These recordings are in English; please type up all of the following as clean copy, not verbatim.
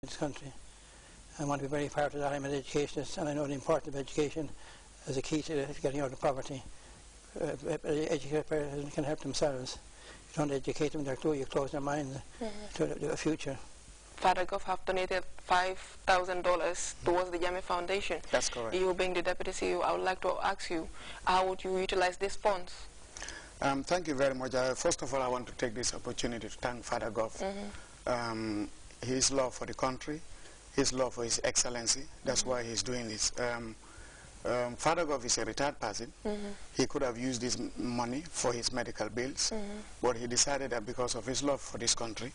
this country. I want to be very part of that. I'm an educationist, and I know the importance of education as a key to getting out of poverty. Educated persons can help themselves. You don't educate them, you close their mind to the future. Father Goff have donated $5,000 towards the Yami Foundation. That's correct. You being the Deputy CEO, I would like to ask you, how would you utilize these funds? Thank you very much. First of all, I want to take this opportunity to thank Father Goff. His love for the country, his love for His Excellency, that's why he's doing this. Father Goff is a retired person. He could have used this money for his medical bills, but he decided that because of his love for this country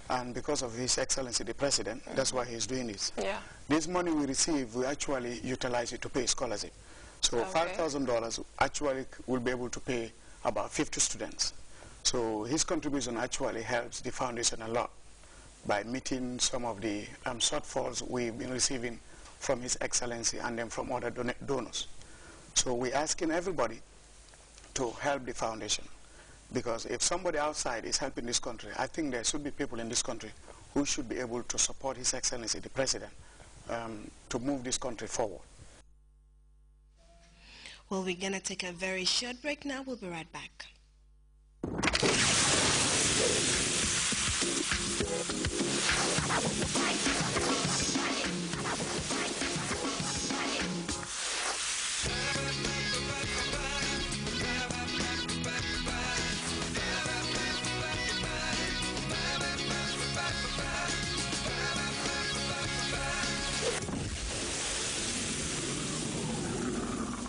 and because of His Excellency the President, that's why he's doing this. Yeah. This money we receive, we actually utilize it to pay scholarship. So $5,000 actually will be able to pay about 50 students. So his contribution actually helps the foundation a lot by meeting some of the shortfalls we've been receiving from His Excellency and then from other donors. So we're asking everybody to help the foundation, because if somebody outside is helping this country, I think there should be people in this country who should be able to support His Excellency the President to move this country forward. Well, we're going to take a very short break now. We'll be right back.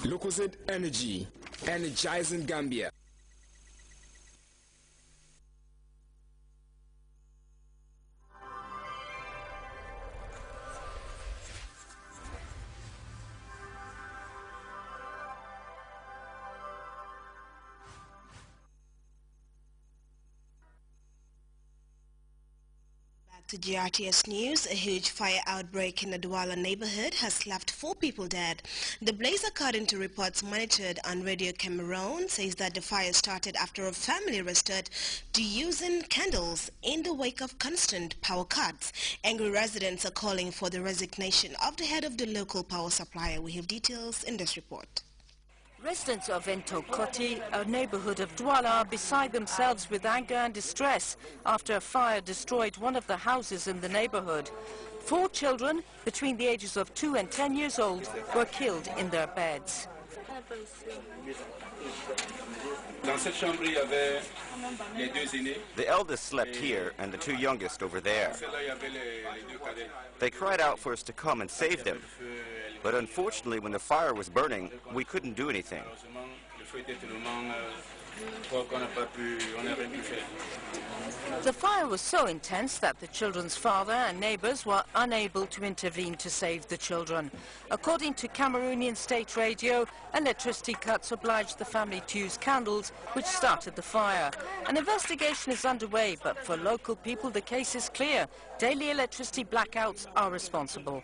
Lucozade Energy, energizing Gambia. To GRTS News, a huge fire outbreak in the Douala neighborhood has left 4 people dead. The blaze, according to reports monitored on Radio Cameroon, says that the fire started after a family rested to using candles in the wake of constant power cuts. Angry residents are calling for the resignation of the head of the local power supplier. We have details in this report. Residents of Entokoti, a neighborhood of Douala, are beside themselves with anger and distress after a fire destroyed one of the houses in the neighborhood. 4 children between the ages of 2 and 10 years old were killed in their beds. The eldest slept here and the 2 youngest over there. They cried out for us to come and save them. But unfortunately, when the fire was burning, we couldn't do anything. The fire was so intense that the children's father and neighbors were unable to intervene to save the children. According to Cameroonian state radio, electricity cuts obliged the family to use candles, which started the fire. An investigation is underway, but for local people the case is clear. Daily electricity blackouts are responsible.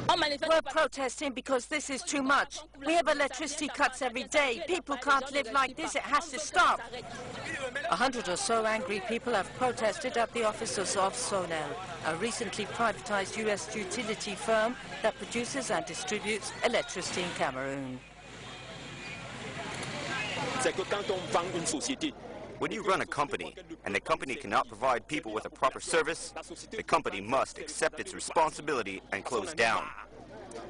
We're protesting because this is too much. We have electricity cuts every day. People can't live like this. It has to stop. 100 or so angry people have protested at the offices of Sonel, a recently privatized U.S. utility firm that produces and distributes electricity in Cameroon. When you run a company, and the company cannot provide people with a proper service, the company must accept its responsibility and close down.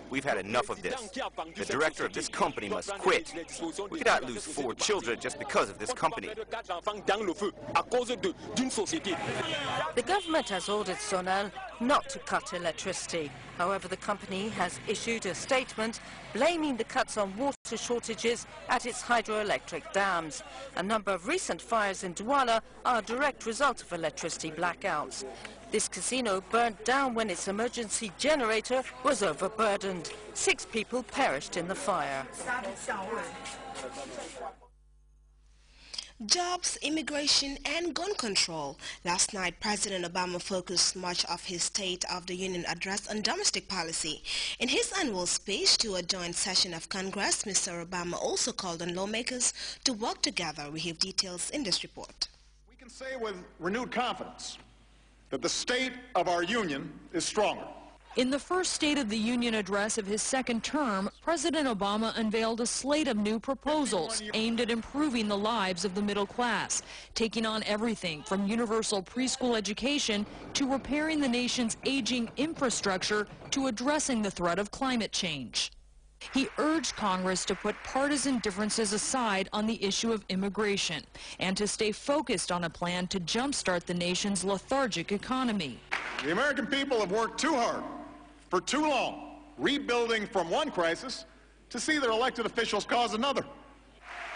We've had enough of this. The director of this company must quit. We cannot lose 4 children just because of this company. The government has ordered Sonel not to cut electricity. However, the company has issued a statement blaming the cuts on water shortages at its hydroelectric dams. A number of recent fires in Douala are a direct result of electricity blackouts. This casino burnt down when its emergency generator was overburdened. 6 people perished in the fire. Jobs, immigration and gun control. Last night, President Obama focused much of his State of the Union address on domestic policy. In his annual speech to a joint session of Congress, Mr. Obama also called on lawmakers to work together. We have details in this report. We can say with renewed confidence that the state of our union is stronger. In the first State of the Union address of his second term, President Obama unveiled a slate of new proposals aimed at improving the lives of the middle class, taking on everything from universal preschool education to repairing the nation's aging infrastructure to addressing the threat of climate change. He urged Congress to put partisan differences aside on the issue of immigration and to stay focused on a plan to jumpstart the nation's lethargic economy. The American people have worked too hard for too long, rebuilding from one crisis to see their elected officials cause another.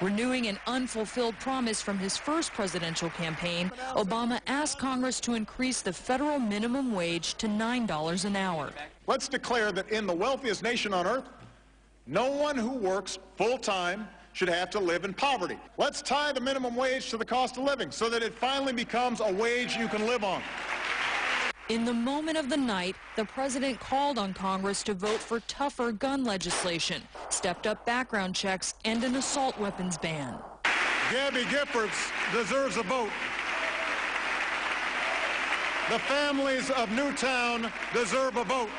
Renewing an unfulfilled promise from his first presidential campaign, Obama asked Congress to increase the federal minimum wage to $9 an hour. Let's declare that in the wealthiest nation on earth, no one who works full-time should have to live in poverty. Let's tie the minimum wage to the cost of living so that it finally becomes a wage you can live on. In the moment of the night, the president called on Congress to vote for tougher gun legislation, stepped-up background checks, and an assault weapons ban. Gabby Giffords deserves a vote. The families of Newtown deserve a vote.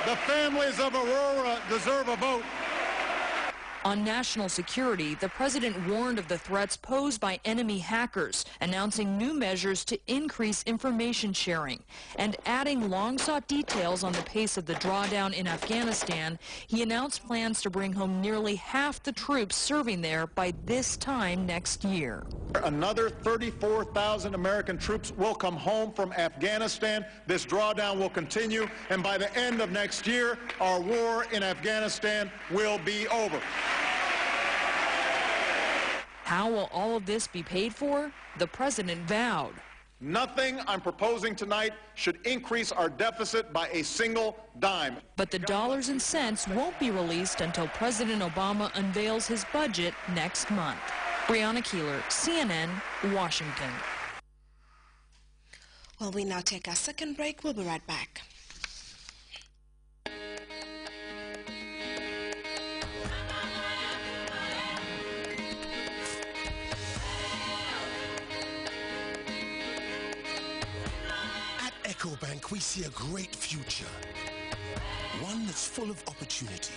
The families of Aurora deserve a vote. On national security, the president warned of the threats posed by enemy hackers, announcing new measures to increase information sharing. And adding long-sought details on the pace of the drawdown in Afghanistan, he announced plans to bring home nearly half the troops serving there by this time next year. Another 34,000 American troops will come home from Afghanistan. This drawdown will continue, and by the end of next year, our war in Afghanistan will be over. How will all of this be paid for? The president vowed. Nothing I'm proposing tonight should increase our deficit by a single dime. But the dollars and cents won't be released until President Obama unveils his budget next month. Brianna Keeler, CNN, Washington. Well, we now take our second break. We'll be right back. EcoBank, we see a great future, one that's full of opportunity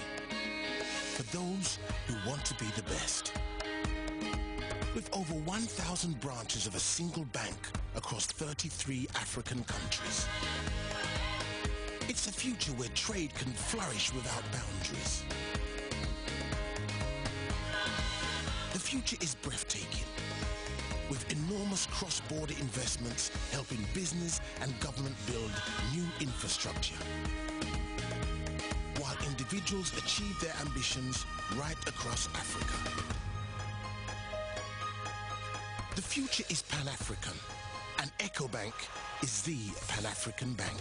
for those who want to be the best. With over 1,000 branches of a single bank across 33 African countries. It's a future where trade can flourish without boundaries. The future is breathtaking, with enormous cross-border investments helping business and government build new infrastructure, while individuals achieve their ambitions right across Africa. The future is Pan-African, and EcoBank is the Pan-African bank.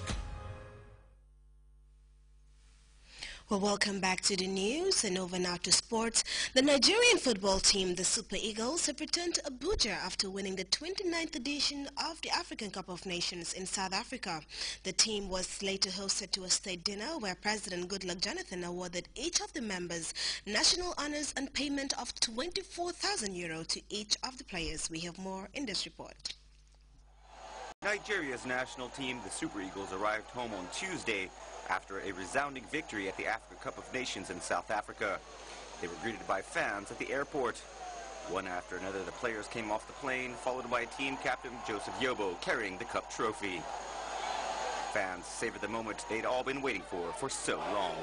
Well, welcome back to the news, and over now to sports. The Nigerian football team, the Super Eagles, have returned to Abuja after winning the 29th edition of the African Cup of Nations in South Africa. The team was later hosted to a state dinner where President Goodluck Jonathan awarded each of the members national honors and payment of €24,000 to each of the players. We have more in this report. Nigeria's national team, the Super Eagles, arrived home on Tuesday after a resounding victory at the African Cup of Nations in South Africa. They were greeted by fans at the airport. One after another, the players came off the plane, followed by team captain Joseph Yobo carrying the cup trophy. Fans savored the moment they'd all been waiting for so long.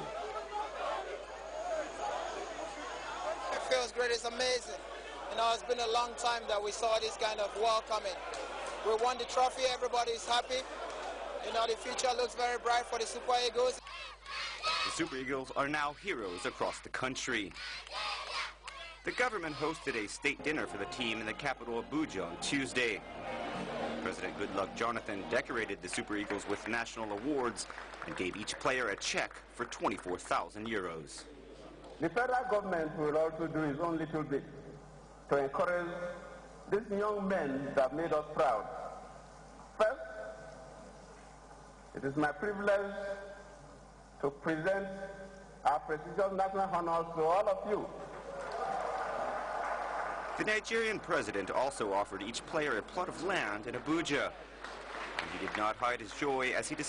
It feels great. It's amazing. You know, it's been a long time that we saw this kind of welcoming. We won the trophy. Everybody's happy. You know, the future looks very bright for the Super Eagles. The Super Eagles are now heroes across the country. The government hosted a state dinner for the team in the capital Abuja on Tuesday. President Goodluck Jonathan decorated the Super Eagles with national awards and gave each player a check for €24,000. The federal government will also do its own little bit to encourage these young men that made us proud. First, it is my privilege to present our prestigious national honors to all of you. The Nigerian president also offered each player a plot of land in Abuja. And he did not hide his joy as he displayed